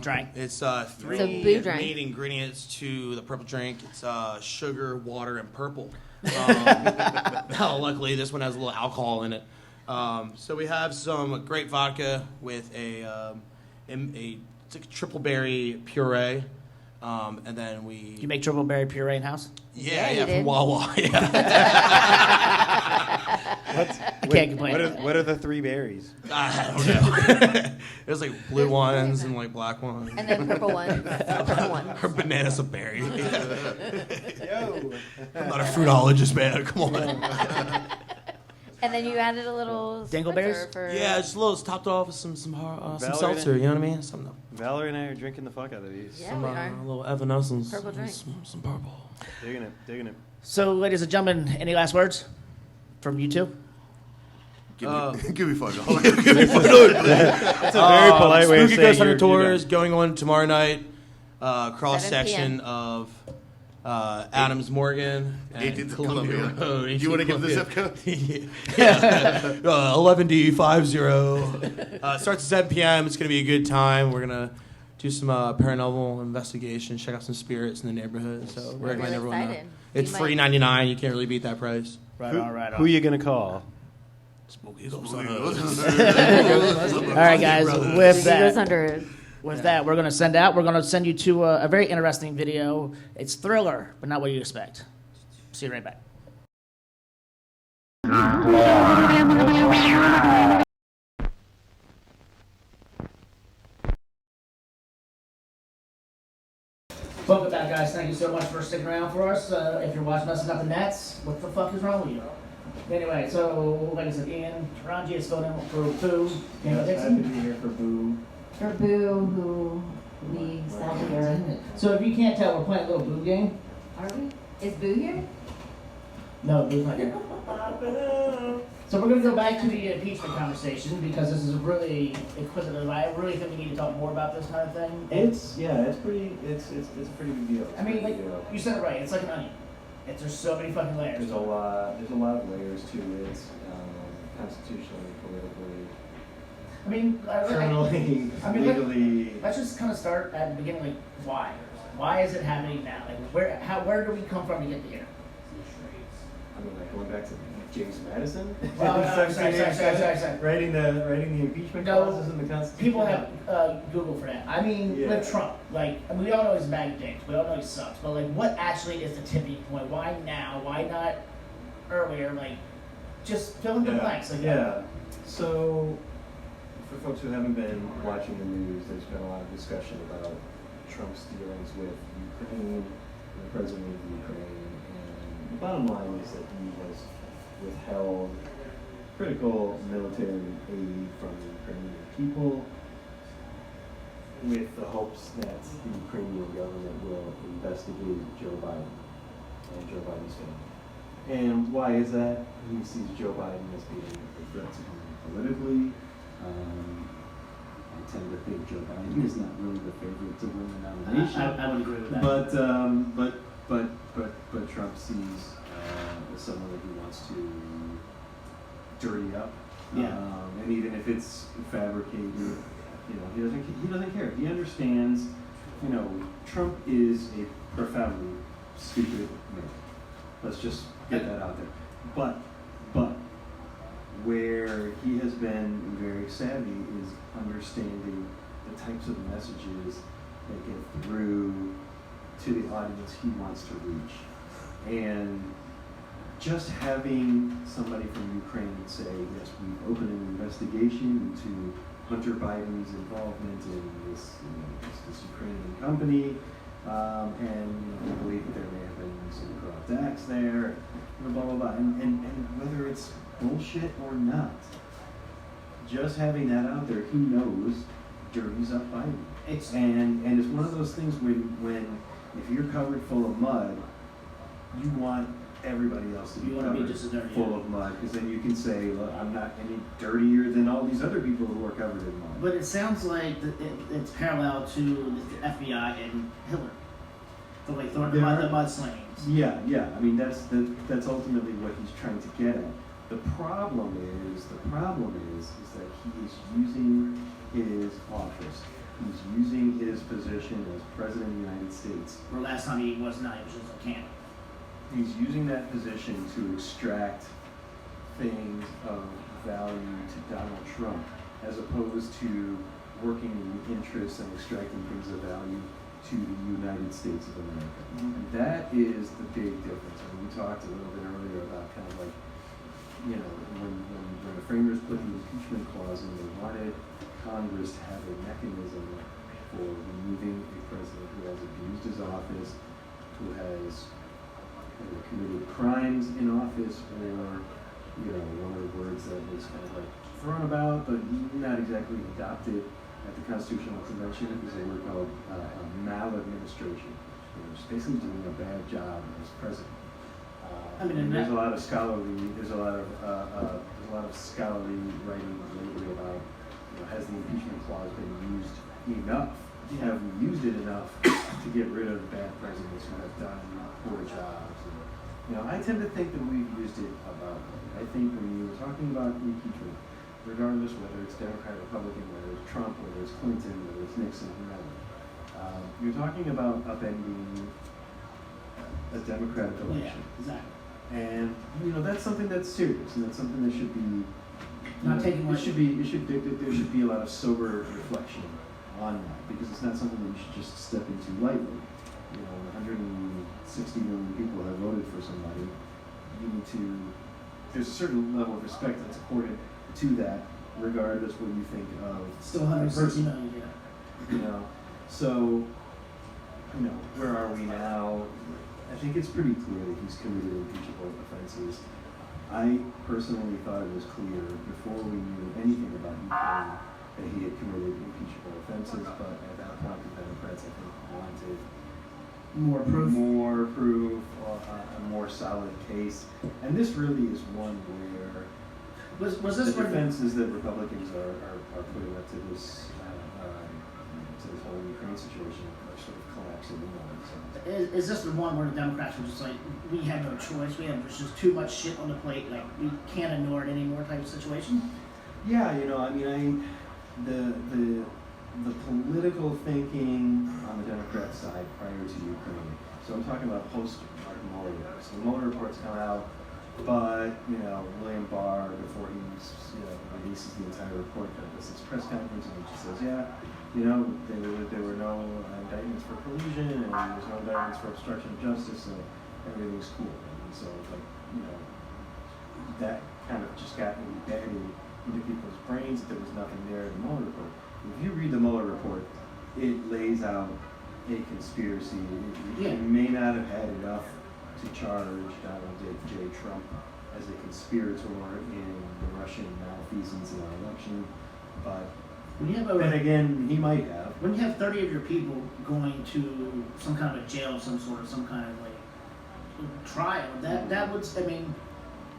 Drink. It's It's a 3 boo drink. main ingredients to the purple drink. It's sugar, water, and purple. Luckily, this one has a little alcohol in it. So we have some great vodka with it's like a triple berry puree, and then You make triple berry puree in house? Yeah, you from did. Wawa. Yeah. I can't complain. What are the 3 berries? I don't know. There's like blue ones and like black ones. And then purple one. Purple one. Her banana's a berry. I'm not a fruitologist, man. Come on. And then you added a little Dingleberries? spritzer for Yeah, just a little. It's topped off with some Valerie seltzer. You know what I mean? Some Valerie and I are drinking the fuck out of these. Yeah, we are. a little evanescence. Purple drink. Some purple. Digging it. So, ladies and gentlemen, any last words from you two? Give me $5. That's a very polite way of Spooky saying Ghost Hunter you're Tours done. going on tomorrow night. Cross 7 section p.m. of Adams Morgan and 18th Columbia Columbia. Road. Do you want to give the zip code? Yeah. 11D50. Starts at 7 p.m. It's going to be a good time. We're going to do some paranormal investigation, check out some spirits in the neighborhood. So we recommend really everyone. excited. It's You free might- $99. You can't really beat that price. Right Who, on, right on. who are you gonna call? Spooky Ghost Hunter. All right, guys, with Spooky Ghost that, Hunter. With that, we're going to send you to a very interesting video. It's thriller, but not what you expect. See you right back. Welcome back, guys. Thank you so much for sticking around for us. If you're watching us and not the Nets, what the fuck is wrong with you? Anyway, so like I said, Ian Taranji is filling in for Boo. Yes, happy to be here for Boo. For Boo, who leaves out here. So if you can't tell, we're playing a little Boo game. Are we? Is Boo here? No, Boo's not here. So we're going to go back to the impeachment conversation because this is really inquisitive. I really think we need to talk more about this kind of thing. It's a pretty big deal. I mean, like you said it right. It's like an onion. There's so many fucking layers. There's a lot of layers to it, constitutionally, politically, I mean, criminally, legally. Let's just kind of start at the beginning. Like, why? Why is it happening now? Like, where do we come from to get here? I mean, like going back to James Madison, Sorry. writing the impeachment clauses in the Constitution. People have Google for that. I mean, Yeah. with Trump, like, I mean, we all know he's bad things. We all know he sucks. But like, what actually is the tipping point? Why now? Why not earlier? Like, just fill in the blanks. Like, yeah. So, for folks who haven't been watching the news, there's been a lot of discussion about Trump's dealings with Ukraine, the president of Ukraine, and the bottom line is that he has withheld critical military aid from the Ukrainian people with the hopes that the Ukrainian government will investigate Joe Biden and Joe Biden's family. And why is that? He sees Joe Biden as being a threat to him politically. I tend to think Joe Biden is not really the favorite to win the nomination. I would agree with that. But Trump sees someone that he wants to dirty up. Yeah. And even if it's fabricated, he doesn't care. He understands. Trump is a profoundly stupid man. Let's just get that out there. But where he has been very savvy is understanding the types of messages that get through to the audience he wants to reach. And just having somebody from Ukraine say, yes, we've opened an investigation into Hunter Biden's involvement in this Ukrainian company, and we believe that there may have been some corrupt acts there, blah, blah, blah. And whether it's bullshit or not, just having that out there, he knows dirties up Biden. And it's one of those things when if you're covered full of mud, you want everybody else to be covered just as dirty, full of mud, because then you can say, look, I'm not any dirtier than all these other people who are covered in mud. But it sounds like it's parallel to the FBI and Hitler. The way the mudslingings. Yeah. I mean, that's ultimately what he's trying to get at. The problem is that he is using his office. He's using his position as president of the United States. Or last time he was not, he was just a candidate. He's using that position to extract things of value to Donald Trump, as opposed to working in the interests and extracting things of value to the United States of America. Mm-hmm. And that is the big difference. I mean, we talked a little bit earlier about kind of like, when the framers put the impeachment clause in, they wanted Congress to have a mechanism for removing a president who has abused his office, who has committed crimes in office, or one of the words that was kind of like thrown about but not exactly adopted at the Constitutional Convention is a word called maladministration. Just basically doing a bad job as president. There's a lot of scholarly writing lately about has the impeachment clause been used enough? Have we used it enough to get rid of bad presidents who have done poor jobs? And, I tend to think that we've used it about. I think when you were talking about impeachment, regardless whether it's Democrat, Republican, whether it's Trump, whether it's Clinton, whether it's Nixon, whoever, you're talking about upending a democratic election. Yeah, exactly. And that's something that's serious, and that's something that should be Not taking there should be a lot of sober reflection on that, because it's not something that you should just step into lightly. 160 million people have voted for somebody. You need to. There's a certain level of respect that's accorded to that, regardless what you think of. Still 160 million, yeah. So, where are we now? I think it's pretty clear that he's committed impeachable offenses. I personally thought it was clear before we knew anything about Ukraine that he had committed impeachable offenses, but at that point the Democrats, I think, wanted more proof, a more solid case. And this really is one where was this the defenses that Republicans are putting up to this whole Ukraine situation are sort of collapsing in on themselves. Is this the one where the Democrats were just like, we have no choice, there's just too much shit on the plate, like we can't ignore it anymore type of situation? Yeah, the political thinking on the Democrat side prior to Ukraine. So I'm talking about post-Martin Mueller. So the Mueller reports come out, but William Barr, before he releases the entire report, does this press conference and he says, there were no indictments for collusion and there was no indictments for obstruction of justice, so everything's cool. And so that kind of just got embedded into people's brains that there was nothing there in the Mueller report. If you read the Mueller report, it lays out a conspiracy. It may not have had enough to charge Donald J. Trump as a conspirator in the Russian malfeasance in our election, but then again, he might have. When you have 30 of your people going to some kind of a jail of some sort, or some kind of trial, that would,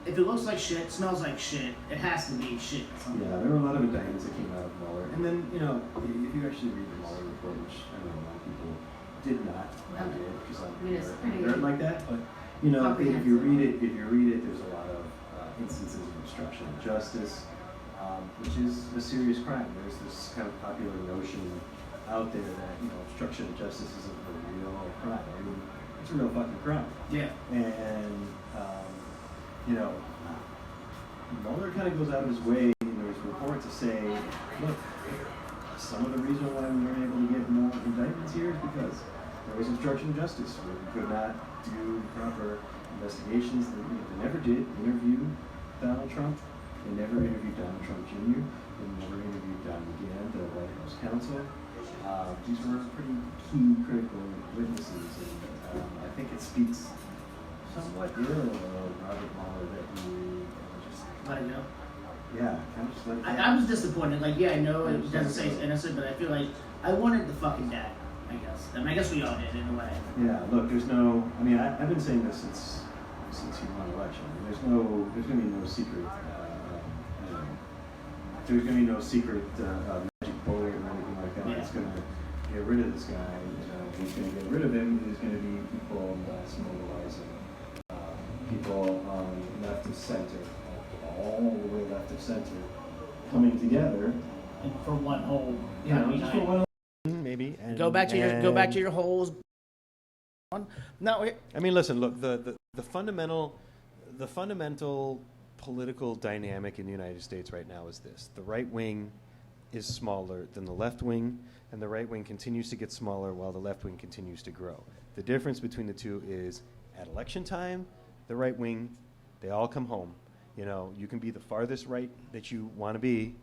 if it looks like shit, smells like shit, it has to be shit. Yeah, there were a lot of indictments that came out of Mueller. And then, if you actually read the Mueller report, which I know a lot of people did not, I did, because I'm nerd like that, but, if you read it, there's a lot of instances of obstruction of justice, which is a serious crime. There's this kind of popular notion out there that, obstruction of justice isn't a real crime. It's a real fucking crime. Yeah. And, Mueller kind of goes out of his way in his report to say, look, some of the reason why we weren't able to get more indictments here is because there was obstruction of justice. We could not do proper investigations. They never did interview Donald Trump. They never interviewed Donald Trump Jr. They never interviewed Don McGahn, the White House counsel. These were pretty key, critical witnesses, and I think it speaks somewhat ill of Robert Mueller that we just let it go. Yeah, kind of just let it go. I was disappointed. I know it doesn't say he's innocent, but I feel like I wanted the fucking dad, I guess. I guess we all did in a way. Yeah, look, there's no. I've been saying this since he won the election. There's going to be no secret. There's going to be no secret magic bullet or anything like that. It's going to get rid of this guy. Who's going to get rid of him is going to be people mobilizing. People on left of center, all the way left of center, coming together. And for one whole, just for one. Maybe. And, go back to your holes. No, listen. Look, the fundamental political dynamic in the United States right now is this: the right wing is smaller than the left wing, and the right wing continues to get smaller while the left wing continues to grow. The difference between the two is at election time, the right wing, they all come home. You can be the farthest right that you want to be,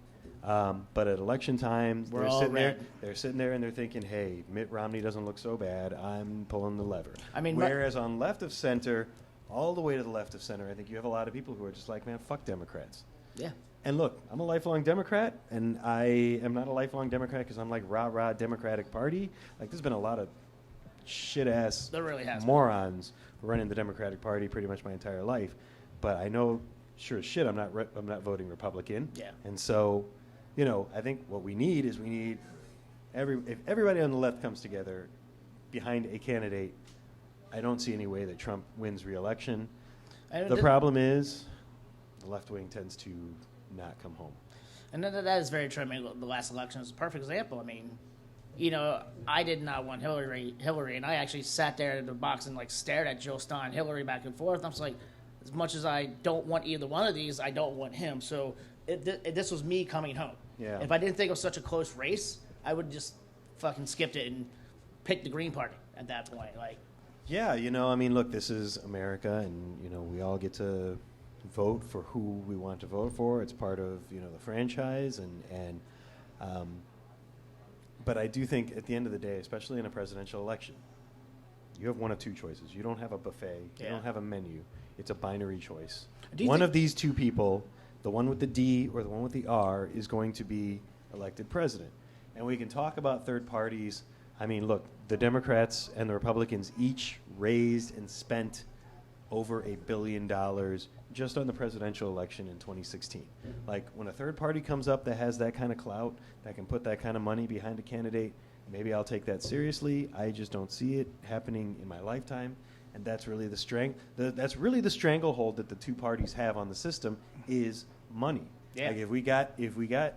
but at election time, they're sitting there and they're thinking, hey, Mitt Romney doesn't look so bad, I'm pulling the lever. Whereas on left of center, all the way to the left of center, I think you have a lot of people who are just like, man, fuck Democrats. Yeah. And look, I'm a lifelong Democrat, and I am not a lifelong Democrat because I'm like rah-rah Democratic Party. There's been a lot of shit-ass morons running the Democratic Party pretty much my entire life. But I know, sure as shit, I'm not voting Republican. Yeah. And so, I think what we need is if everybody on the left comes together behind a candidate, I don't see any way that Trump wins re-election. The problem is the left wing tends to not come home. And that is very true. The last election is a perfect example. I did not want Hillary, and I actually sat there in the box and stared at Jill Stein, Hillary back and forth. And I was like, as much as I don't want either one of these, I don't want him. So this was me coming home. Yeah. If I didn't think it was such a close race, I would just fucking skipped it and picked the Green Party at that point. Like, Yeah, I mean, look, this is America, and we all get to vote for who we want to vote for. It's part of the franchise, and but I do think at the end of the day, especially in a presidential election, you have one of two choices. You don't have a buffet. You don't have a menu. It's a binary choice. One of these two people, the one with the D or the one with the R, is going to be elected president. And we can talk about third parties. I mean, look, the Democrats and the Republicans each raised and spent over $1 billion just on the presidential election in 2016. Like, when a third party comes up that has that kind of clout, that can put that kind of money behind a candidate, maybe I'll take that seriously. I just don't see it happening in my lifetime. And that's really the strength. That's really the stranglehold that the two parties have on the system is money. Yeah. Like, if we got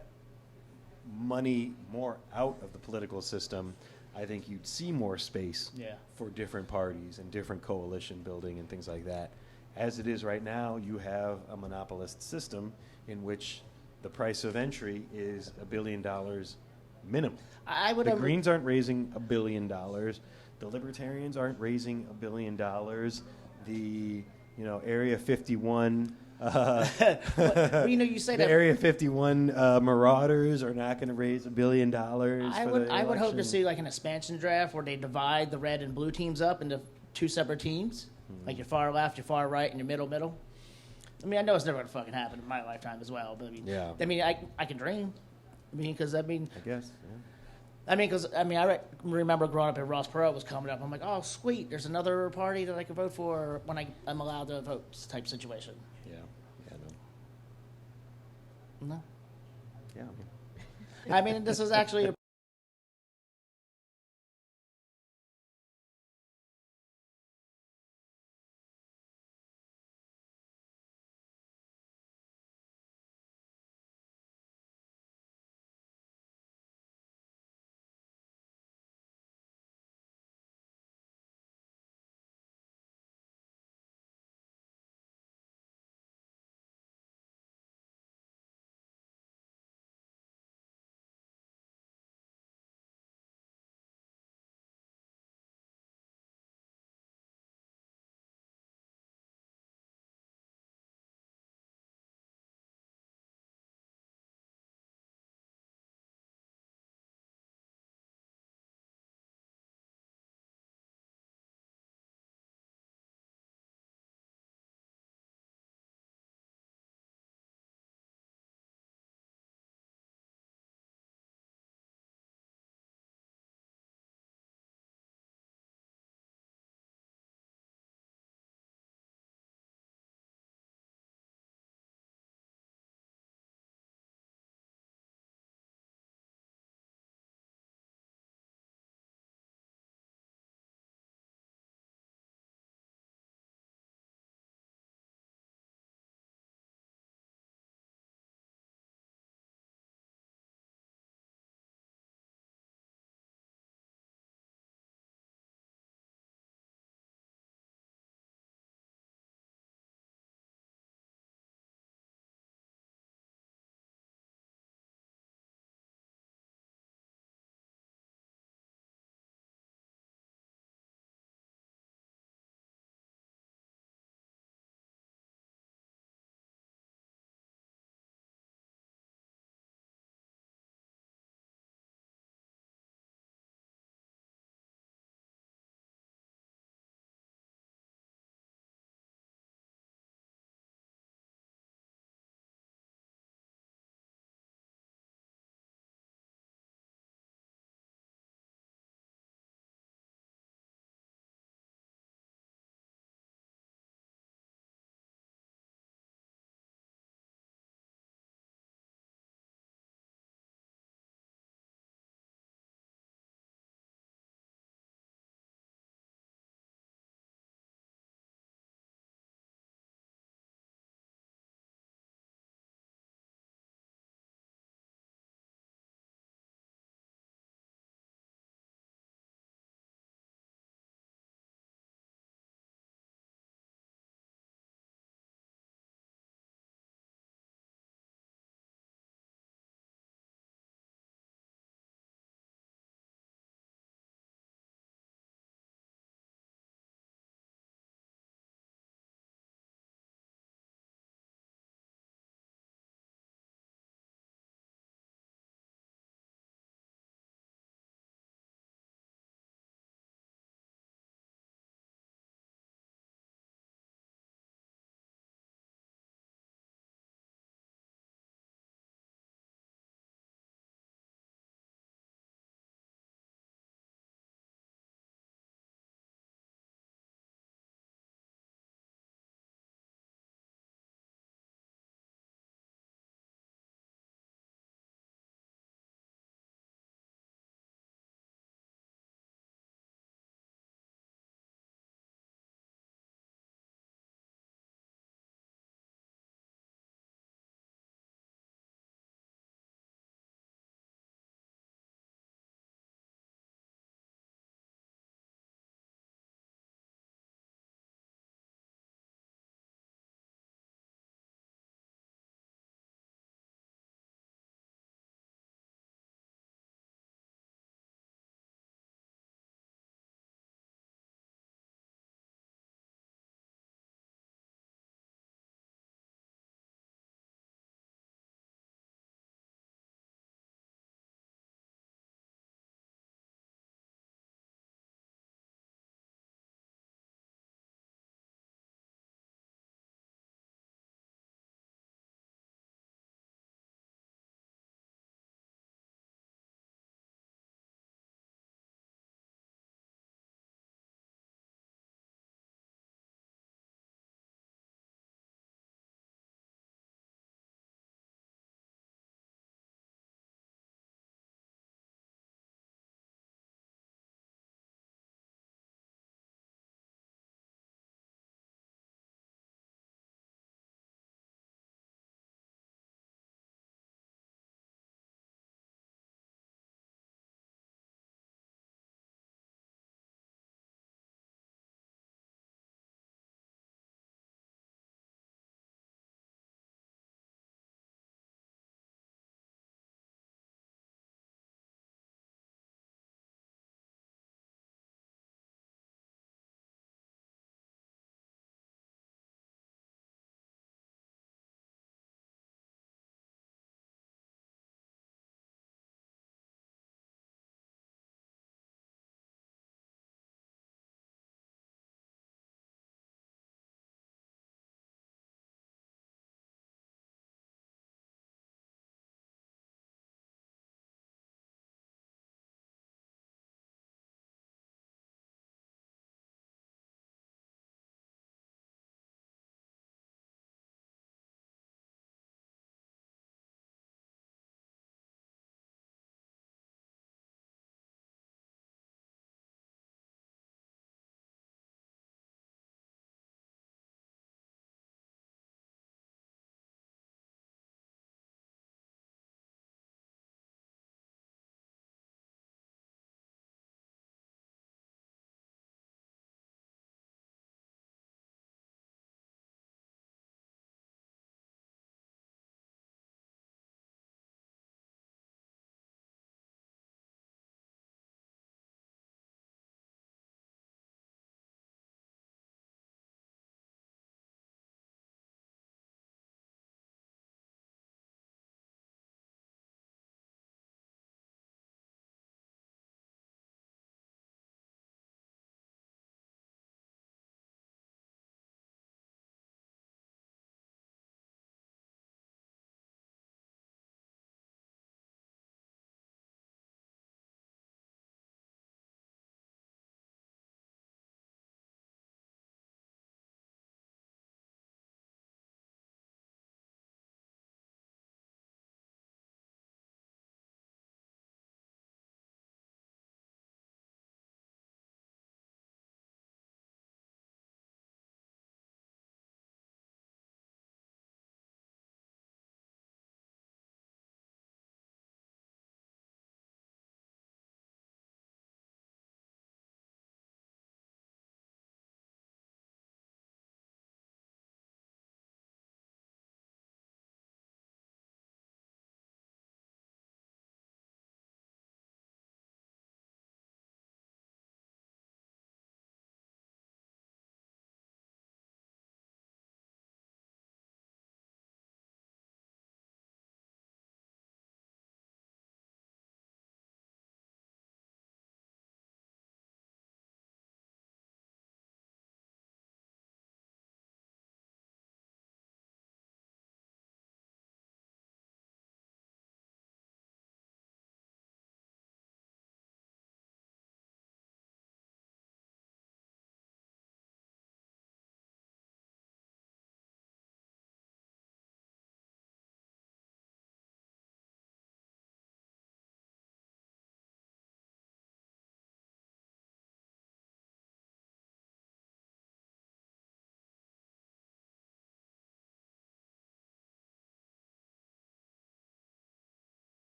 money more out of the political system, I think you'd see more space for different parties and different coalition building and things like that. As it is right now, you have a monopolist system in which the price of entry is $1 billion minimum. The Greens aren't raising $1 billion. The Libertarians aren't raising $1 billion. The Area 51. You say that Area 51 Marauders are not going to raise $1 billion. I would hope to see like an expansion draft where they divide the red and blue teams up into two separate teams, like your far left, your far right, and your middle. I mean, I know it's never going to fucking happen in my lifetime as well, but I can dream. I guess. Yeah. I remember growing up at Ross Perot was coming up. I'm like, oh, sweet, there's another party that I can vote for when I'm allowed to vote type situation. No. Yeah. I mean, this is actually